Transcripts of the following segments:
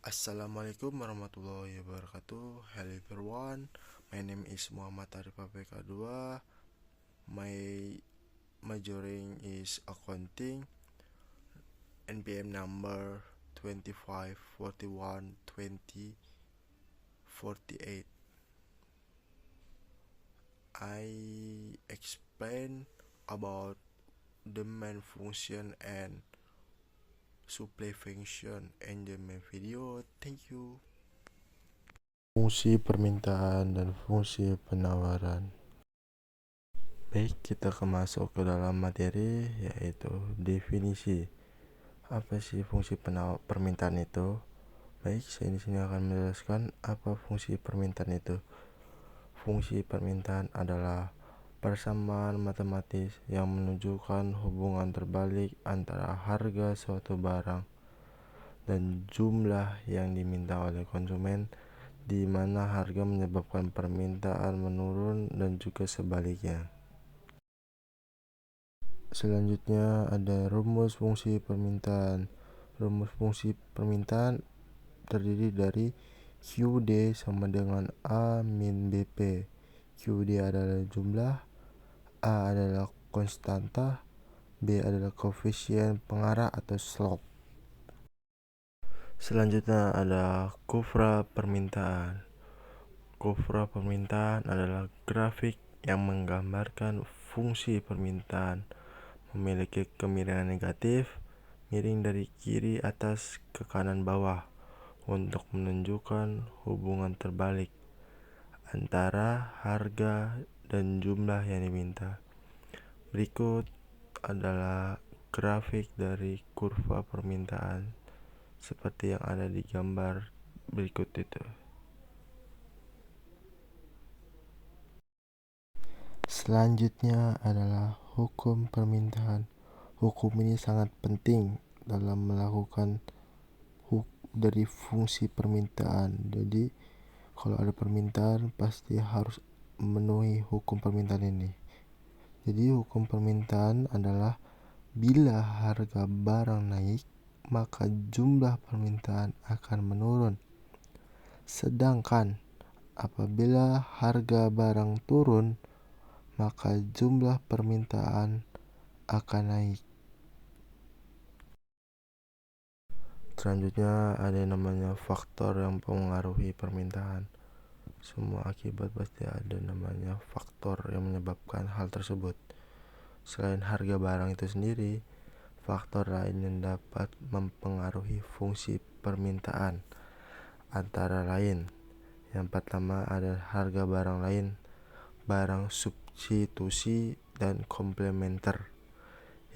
Assalamualaikum warahmatullahi wabarakatuh. Hello everyone. My name is Muhammad Arif APK2. My majoring is accounting. NPM number 25412048. I explain about the main function and supply function in the main video. Thank you. Fungsi permintaan dan fungsi penawaran. Baik, kita masuk ke dalam materi, yaitu definisi. Apa sih fungsi permintaan itu? Baik, saya di sini akan menjelaskan apa fungsi permintaan itu. Fungsi permintaan adalah persamaan matematis yang menunjukkan hubungan terbalik antara harga suatu barang dan jumlah yang diminta oleh konsumen, di mana harga menyebabkan permintaan menurun dan juga sebaliknya. Selanjutnya ada rumus fungsi permintaan. Rumus fungsi permintaan terdiri dari QD sama dengan A min BP. QD adalah jumlah, A adalah konstanta, B adalah koefisien pengarah atau slope. Selanjutnya ada kurva permintaan. Kurva permintaan adalah grafik yang menggambarkan fungsi permintaan memiliki kemiringan negatif, miring dari kiri atas ke kanan bawah untuk menunjukkan hubungan terbalik antara harga dan jumlah yang diminta. Berikut adalah grafik dari kurva permintaan seperti yang ada di gambar berikut itu. Selanjutnya adalah hukum permintaan. Hukum ini sangat penting dalam melakukan dari fungsi permintaan. Jadi kalau ada permintaan pasti harus memenuhi hukum permintaan ini. Jadi hukum permintaan adalah bila harga barang naik, maka jumlah permintaan akan menurun. Sedangkan apabila harga barang turun, maka jumlah permintaan akan naik. Selanjutnya ada yang namanya faktor yang mempengaruhi permintaan. Semua akibat pasti ada namanya faktor yang menyebabkan hal tersebut. Selain harga barang itu sendiri, faktor lain yang dapat mempengaruhi fungsi permintaan antara lain, yang pertama ada harga barang lain, barang substitusi dan komplementer.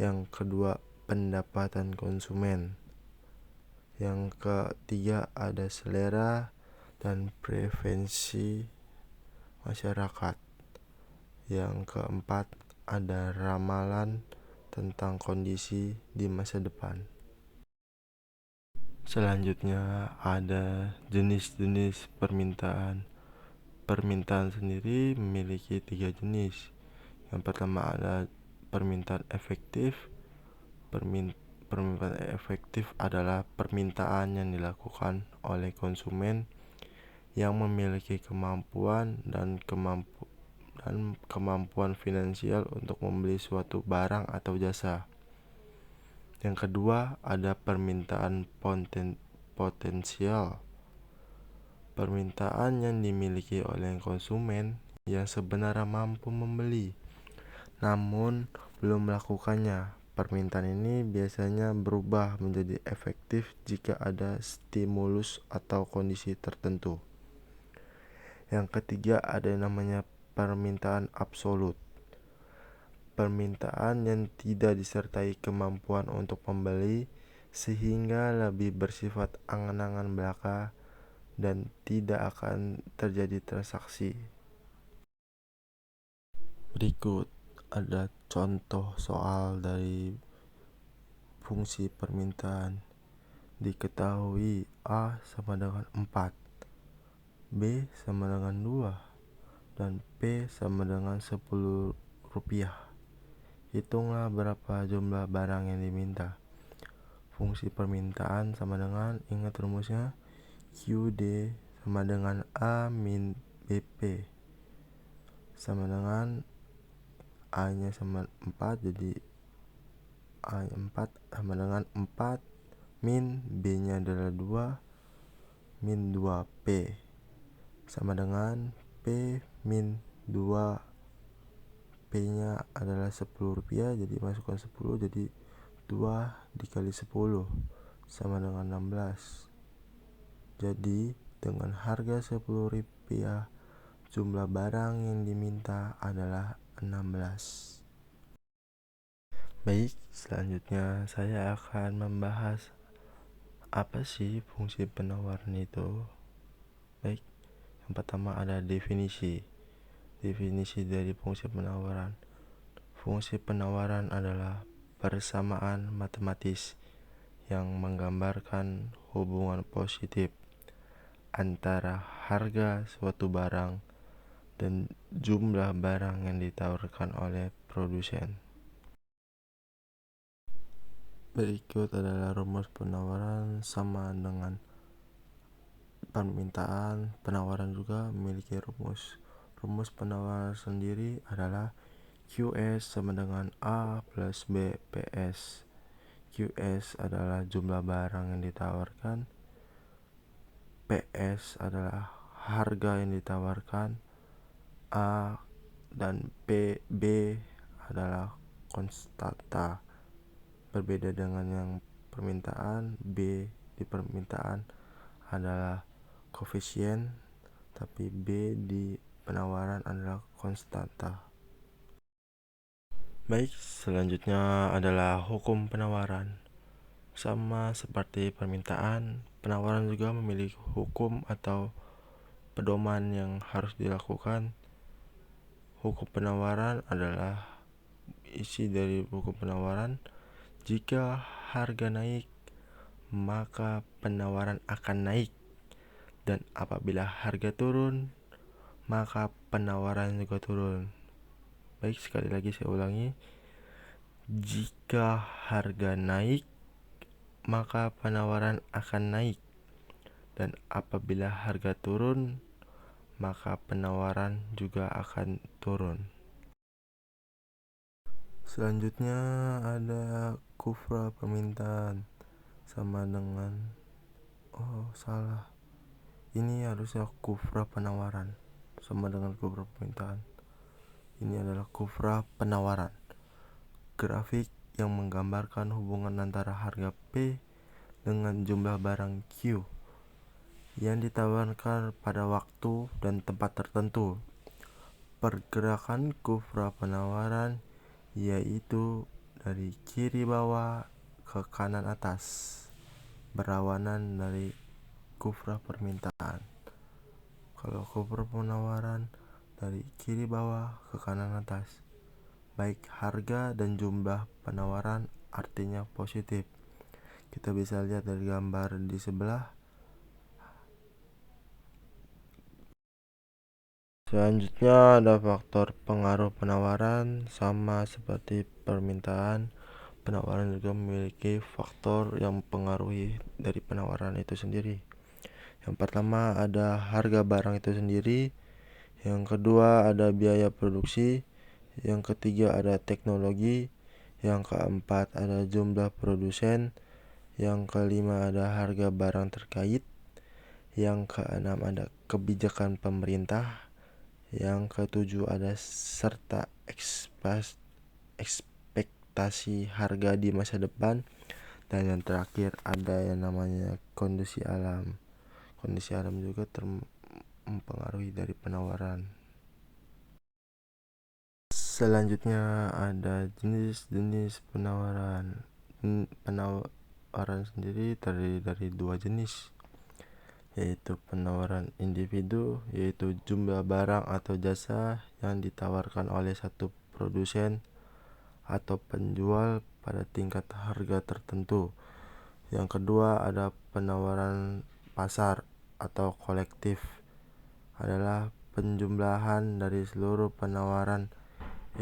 Yang kedua, pendapatan konsumen. Yang ketiga ada selera dan preferensi masyarakat. Yang keempat ada ramalan tentang kondisi di masa depan. Selanjutnya ada jenis-jenis permintaan. Permintaan sendiri memiliki 3 jenis. Yang pertama ada permintaan efektif. Permintaan efektif adalah permintaan yang dilakukan oleh konsumen yang memiliki kemampuan dan kemampuan finansial untuk membeli suatu barang atau jasa. Yang kedua ada permintaan potensial. Permintaan yang dimiliki oleh konsumen yang sebenarnya mampu membeli, namun belum melakukannya. Permintaan ini biasanya berubah menjadi efektif jika ada stimulus atau kondisi tertentu. Yang ketiga ada yang namanya permintaan absolut. Permintaan yang tidak disertai kemampuan untuk membeli sehingga lebih bersifat angan-angan belaka dan tidak akan terjadi transaksi. Berikut ada contoh soal dari fungsi permintaan. Diketahui A sama dengan 4, B sama dengan 2, dan P sama dengan 10 rupiah. Hitunglah berapa jumlah barang yang diminta. Fungsi permintaan sama dengan, ingat rumusnya, QD sama dengan A min BP sama dengan A nya sama 4, jadi A 4 sama dengan 4 min B nya adalah 2 min 2P sama dengan P min 2 P nya adalah Rp10, jadi masukkan 10, jadi 2 dikali 10 sama dengan 16. Jadi dengan harga Rp10, jumlah barang yang diminta adalah 16. Baik, selanjutnya saya akan membahas apa sih fungsi penawaran itu. Baik, yang pertama ada definisi dari fungsi penawaran. Fungsi penawaran adalah persamaan matematis yang menggambarkan hubungan positif antara harga suatu barang dan jumlah barang yang ditawarkan oleh produsen. Berikut adalah rumus penawaran sama dengan permintaan. Penawaran juga memiliki rumus. Rumus penawaran sendiri adalah QS sama dengan A plus B PS. QS adalah jumlah barang yang ditawarkan, PS adalah harga yang ditawarkan, A dan B adalah konstanta. Berbeda dengan yang permintaan, B di permintaan adalah koefisien, tapi B di penawaran adalah konstanta. Baik, selanjutnya adalah hukum penawaran. Sama seperti permintaan, penawaran juga memiliki hukum atau pedoman yang harus dilakukan. Hukum penawaran adalah isi dari hukum penawaran. Jika harga naik, maka penawaran akan naik, dan apabila harga turun, maka penawaran juga turun. Baik, sekali lagi saya ulangi. Jika harga naik, maka penawaran akan naik, dan apabila harga turun, maka penawaran juga akan turun. Selanjutnya ada kufra permintaan sama dengan ini harusnya kufra penawaran sama dengan kufra permintaan. Ini adalah kufra penawaran, grafik yang menggambarkan hubungan antara harga P dengan jumlah barang Q yang ditawarkan pada waktu dan tempat tertentu. Pergerakan kufra penawaran yaitu dari kiri bawah ke kanan atas, berlawanan dari kufra permintaan. Kalau kufra penawaran dari kiri bawah ke kanan atas, baik harga dan jumlah penawaran artinya positif. Kita bisa lihat dari gambar di sebelah. Selanjutnya ada faktor pengaruh penawaran. Sama seperti permintaan, penawaran juga memiliki faktor yang mempengaruhi dari penawaran itu sendiri. Yang pertama ada harga barang itu sendiri, yang kedua ada biaya produksi, yang ketiga ada teknologi, yang keempat ada jumlah produsen, yang kelima ada harga barang terkait, yang keenam ada kebijakan pemerintah, yang ketujuh ada serta ekspektasi harga di masa depan, dan yang terakhir ada yang namanya kondisi alam. Kondisi alam juga mempengaruhi dari penawaran. Selanjutnya ada jenis-jenis penawaran. Penawaran sendiri terdiri dari dua jenis, yaitu penawaran individu, yaitu jumlah barang atau jasa yang ditawarkan oleh satu produsen atau penjual pada tingkat harga tertentu. Yang kedua ada penawaran pasar atau kolektif, adalah penjumlahan dari seluruh penawaran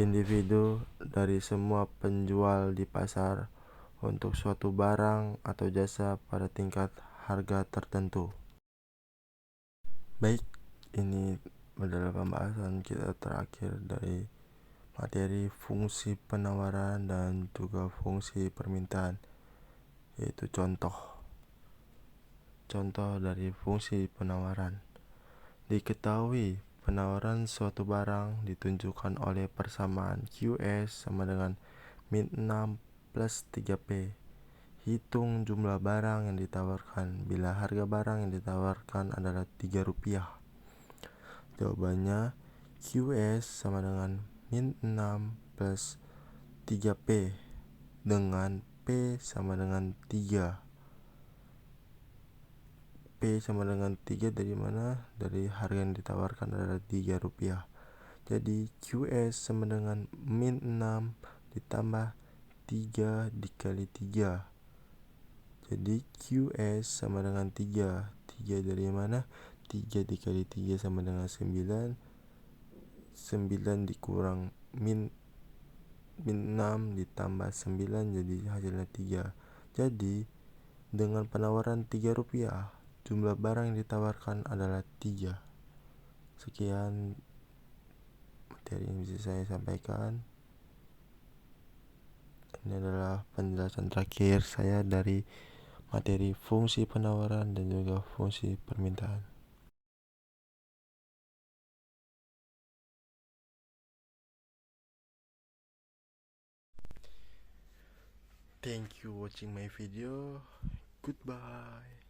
individu dari semua penjual di pasar untuk suatu barang atau jasa pada tingkat harga tertentu. Baik, ini adalah pembahasan kita terakhir dari materi fungsi penawaran dan juga fungsi permintaan, yaitu contoh dari fungsi penawaran. Diketahui penawaran suatu barang ditunjukkan oleh persamaan QS sama dengan min 6 plus 3P. Hitung jumlah barang yang ditawarkan bila harga barang yang ditawarkan adalah Rp3. Jawabannya QS sama dengan min 6 plus 3P dengan P sama dengan 3. P sama dengan 3 dari mana? Dari harga yang ditawarkan adalah Rp3. Jadi QS sama dengan min 6 ditambah 3 dikali 3. Jadi QS sama dengan 3. 3 dari mana? 3 dikali 3 sama dengan 9. 9 dikurang min 6 ditambah 9 jadi hasilnya 3. Jadi dengan penawaran Rp3, jumlah barang yang ditawarkan adalah 3. Sekian materi yang bisa saya sampaikan. Ini adalah penjelasan terakhir saya dari materi fungsi penawaran dan juga fungsi permintaan. Thank you watching my video. Goodbye.